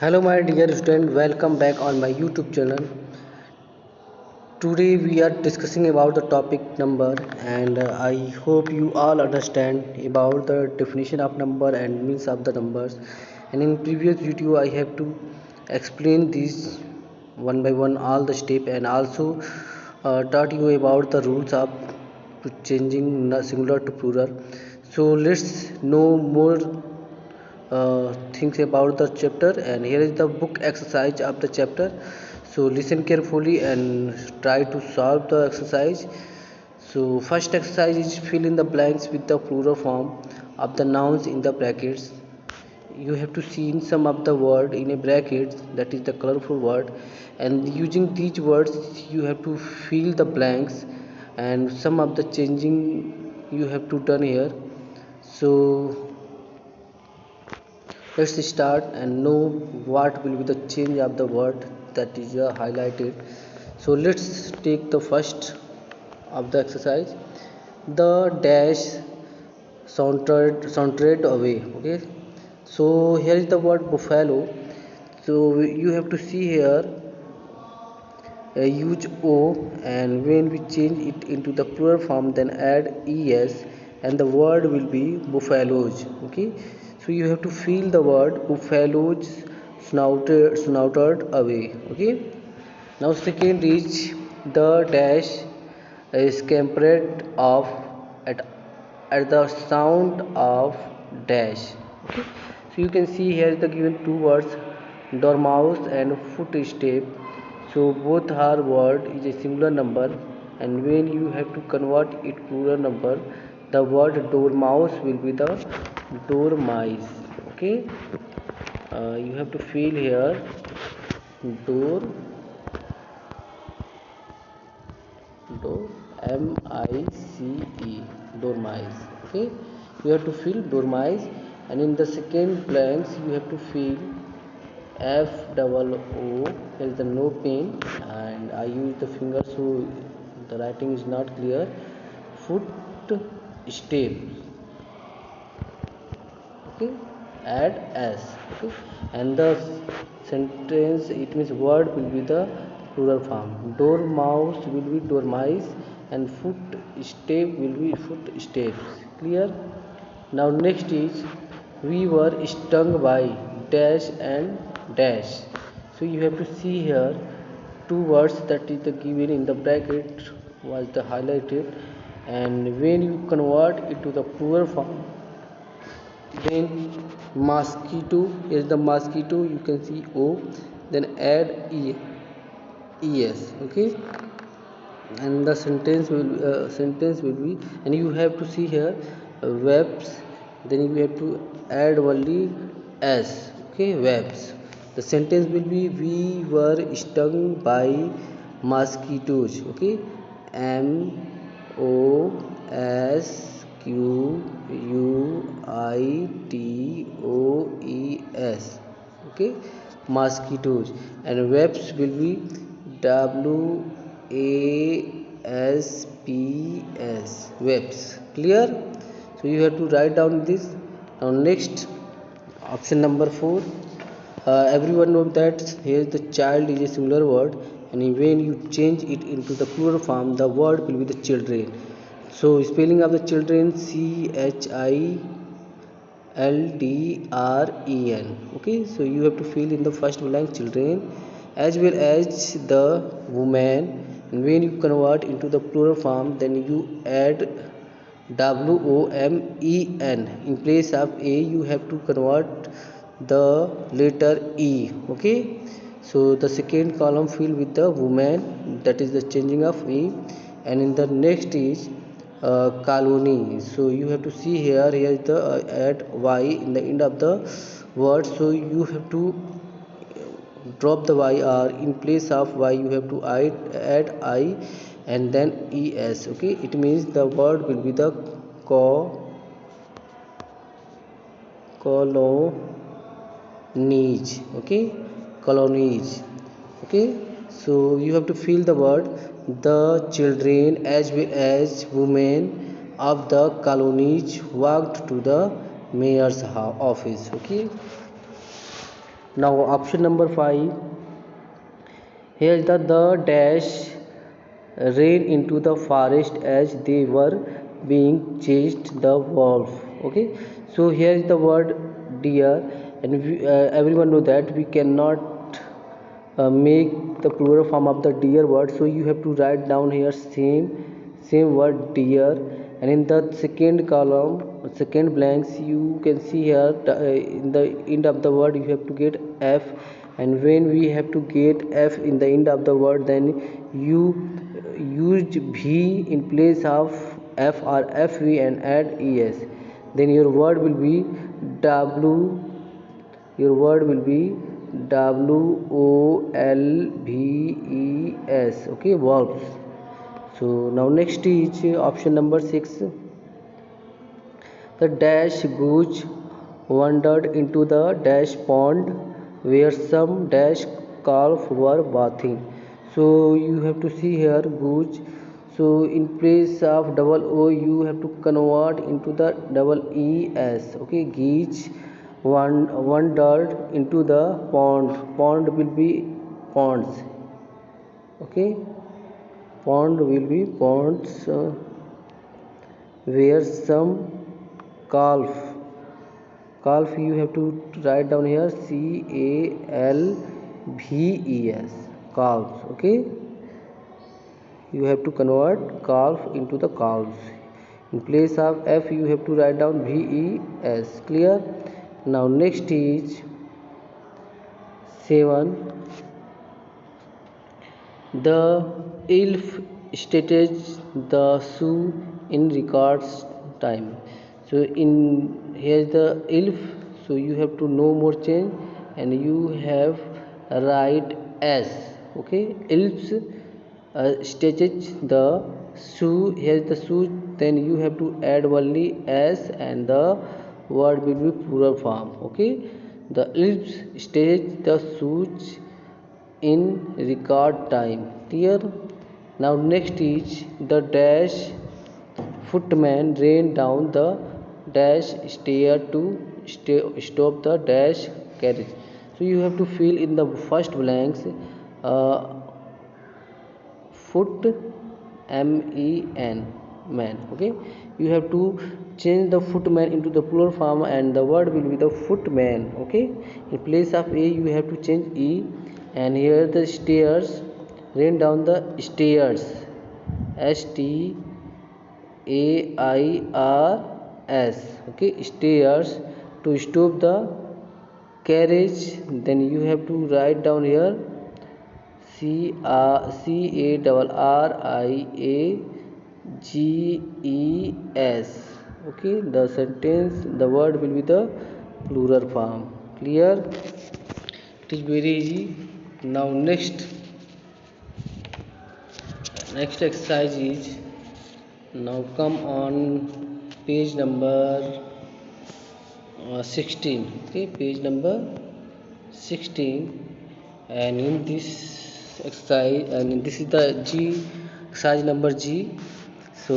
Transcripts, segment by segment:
Hello my dear student, welcome back on my YouTube channel. Today we are discussing about the topic number and I hope you all understand about the definition of number and means of the numbers. And in previous video I have to explain these one by one all the step and also taught you about the rules of changing singular to plural. So let's know more things about the chapter, and here is the book exercise of the chapter. So listen carefully and try to solve the exercise. So first exercise is fill in the blanks with the plural form of the nouns in the brackets. You have to see in some of the word in a bracket, that is the colorful word, and using these words you have to fill the blanks and some of the changing you have to done here. So let's start and know what will be the change of the word that is highlighted. So let's take the first of the exercise. The dash sauntered away. Okay, so here is the word buffalo. So you have to see here a huge O, and when we change it into the plural form then add es and the word will be buffaloes. Okay, so you have to feel the word buffaloes snouted away. Okay, now second is the dash is scampered off at the sound of dash. Okay, so you can see here the given two words dormouse and footstep. So both are word is a singular number, and when you have to convert it plural number, the word dormouse will be the dormice. Okay, you have to feel here door door M-I-C-E, dormice. Okay, you have to fill dormice, and in the second blanks you have to fill F double O. Here is the no pen, and I use the finger so the writing is not clear. Foot step. Okay, add S. Okay, and the sentence, it means word will be the plural form. Dormouse will be dormice and footstep will be footsteps. Clear? Now next is we were stung by dash and dash. So you have to see here two words that is the given in the bracket was the highlighted, and when you convert it to the plural form then mosquito is the mosquito, you can see O, then add es. Okay, and the sentence will be, and you have to see here webs, then you have to add only s. Okay, webs. The sentence will be we were stung by mosquitoes. Okay, mosquitoes. Okay, mosquitoes, and webs will be wasps, webs. Clear? So you have to write down this. Now next, option number 4. Everyone knows that here the child is a singular word, and when you change it into the plural form the word will be the children. So spelling of the children, children. Okay, so you have to fill in the first blank children as well as the woman, and when you convert into the plural form then you add women. In place of a you have to convert the letter e. Okay, so the second column fill with the woman, that is the changing of e, and in the next is colony. So you have to see here is the add y in the end of the word, so you have to drop the y, or in place of y you have to add I and then es. Okay, it means the word will be the colonies. Okay, colonies. Okay, so you have to fill the word the children as well as women of the colonies walked to the mayor's office. Okay, Now option number 5. Here is the dash ran into the forest as they were being chased the wolf. Okay, so here is the word deer, and everyone know that we cannot make the plural form of the deer word, so you have to write down here same word deer, and in the second column, second blanks, you can see here in the end of the word you have to get f, and when we have to get f in the end of the word, then you use v in place of f or fv and add es, then your word will be w, your word will be wolves. Okay, wolves. So now next is option number 6. The dash goose wandered into the dash pond where some dash calf were bathing. So you have to see here goose. So in place of double o you have to convert into the double es. Okay, geese wandered into the pond. Pond will be ponds. Okay, pond will be ponds where some calf, calf you have to write down here calves, calves. Okay, you have to convert calf into the calves. In place of f you have to write down ves. Clear? Now next is 7. The elf stated the shoe in records time. So in here is the elf, so you have to know more change, and you have write s. Okay, elves stitches the shoe, here is the shoe, then you have to add only s and the word will be plural form. Okay, the elves stitch the shoes in record time. Clear? Now next is the dash footman ran down the dash stair to stop the dash carriage. So you have to fill in the first blanks uh, foot men, man. Okay, you have to change the footman into the plural form and the word will be the footman. Okay, in place of a you have to change e, and here the stairs, ran down the stairs, stairs. Okay, stairs to stop the carriage, then you have to write down here CARRIAGES. Okay, the sentence, the word will be the plural form. Clear? It is very easy. Now next exercise is, now come on page number 16. Okay, page number 16, and in this exercise, and this is the G, exercise number G. So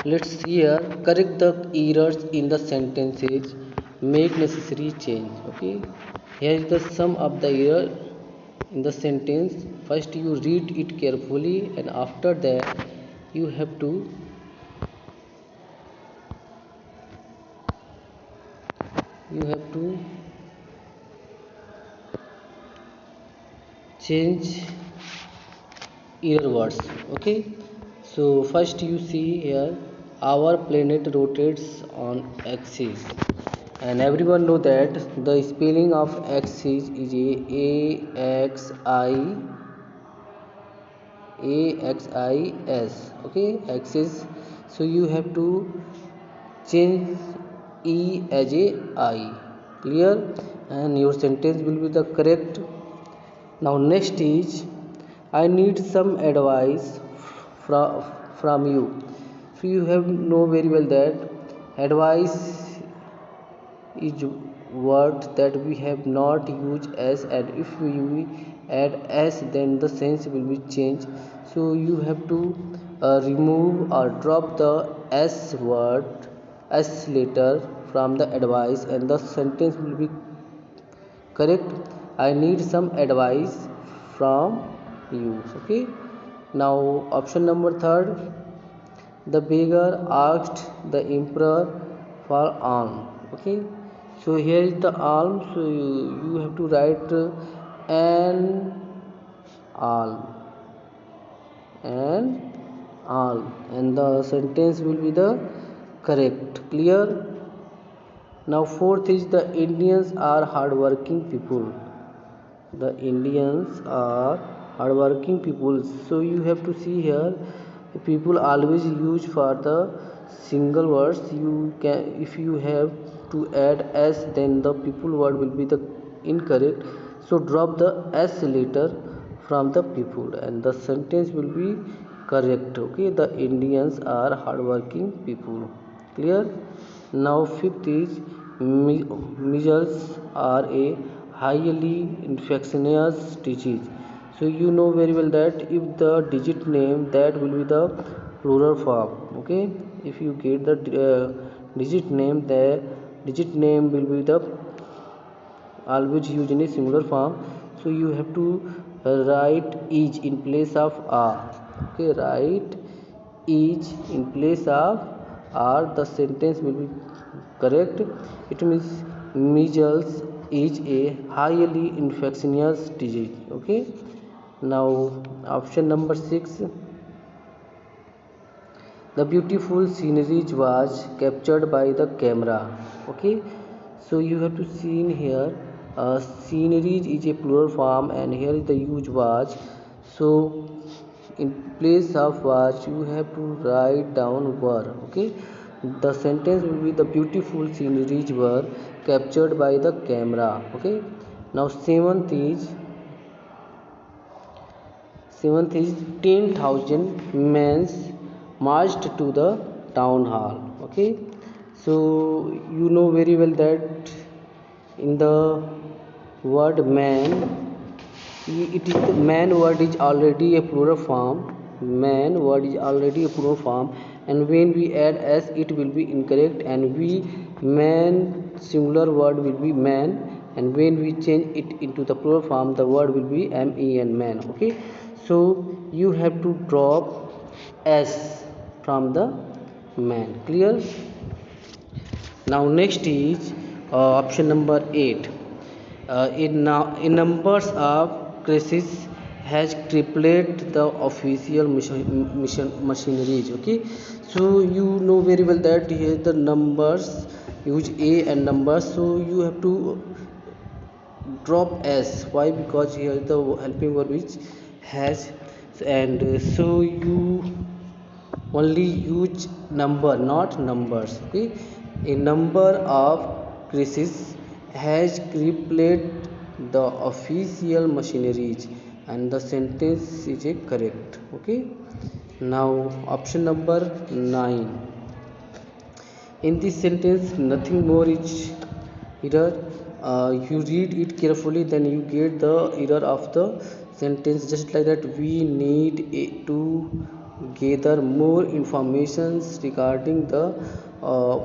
let's see here, correct the errors in the sentences, make necessary change. Okay, here is the sum of the error in the sentence. First you read it carefully, and after that you have to change error words. Okay, so first you see here, our planet rotates on axis, and everyone know that the spelling of axis is AXIS. Okay, axis. So you have to change e as a I. Clear? And your sentence will be the correct. Now next is, I need some advice from you. So you have know very well that advice is word that we have not used as, and if we add s then the sense will be changed. So you have to remove or drop the s word, s letter from the advice, and the sentence will be correct. I need some advice from you. Okay. Now option number third, the beggar asked the emperor for alms. Okay, so here is the alms. So you have to write an alm, and alm, and the sentence will be the correct. Clear? Now fourth is the Indians are hardworking people. The Indians are hardworking people. So you have to see here, people always use for the single words. You can, if you have to add s, then the people word will be the incorrect. So drop the s later from the people, and the sentence will be correct. Okay, the Indians are hardworking people. Clear? Now fifth is measles are a highly infectious disease. So you know very well that if the digit name, that will be the plural form. Okay, if you get the digit name, the digit name will be the always used in a singular form. So you have to write is in place of are. Okay, write is in place of are, the sentence will be correct. It means measles is a highly infectious disease. Okay. Now option number 6, the beautiful scenery was captured by the camera. Okay, so you have to see in here, scenery is a plural form, and here is the use was. So in place of was, you have to write down were. Okay, the sentence will be the beautiful sceneries were captured by the camera. Okay. Now seventh is 10,000 men marched to the town hall. Okay, so you know very well that in the word man, it is the man word is already a plural form. Man word is already a plural form, and when we add s, it will be incorrect, and we man singular word will be man, and when we change it into the plural form, the word will be men, man. Okay, so you have to drop s from the man. Clear? Now next is option number 8. In numbers of crisis has tripled the official mission machineries. Okay, so you know very well that here the numbers use a and numbers, so you have to drop s. Why? Because here the helping verb which has, and so you only use number, not numbers. Okay, a number of crisis has crippled the official machineries, and the sentence is a correct. Okay. Now option number 9, in this sentence nothing more is error. You read it carefully, then you get the error of the sentence. Just like that, we need to gather more information regarding the uh,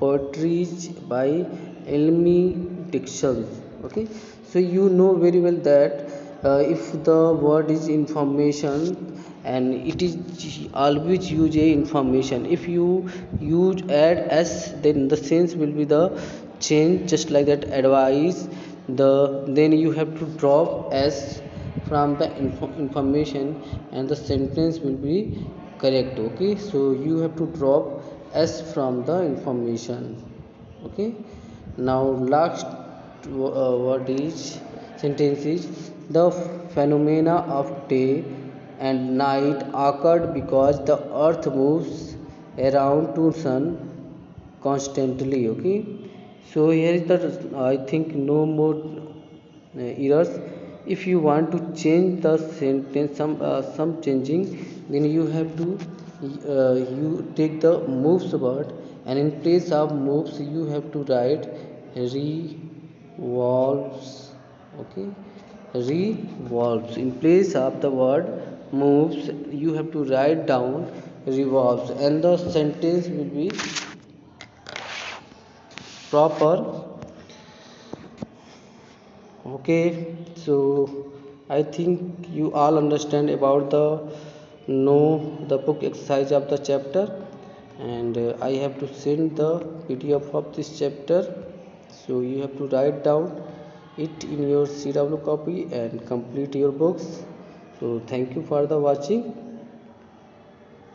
poetry by Elmi Dixon. Okay, so you know very well that if the word is information, and it is always use a information, if you use add s, then the sense will be the change. Just like that, advice, the then you have to drop s from the information, and the sentence will be correct. Okay, so you have to drop s from the information. Okay. Now last word is sentence is, the phenomena of day and night occurred because the earth moves around to sun constantly. Okay, so here is the, I think, no more errors. If you want to change the sentence, some changing, then you have to you take the moves word, and in place of moves you have to write revolves. Okay, revolves. In place of the word moves, you have to write down revolves, and the sentence will be proper. Okay, so I think you all understand about the know the book exercise of the chapter, and I have to send the PDF of this chapter, so you have to write down it in your CW copy and complete your books. So thank you for the watching.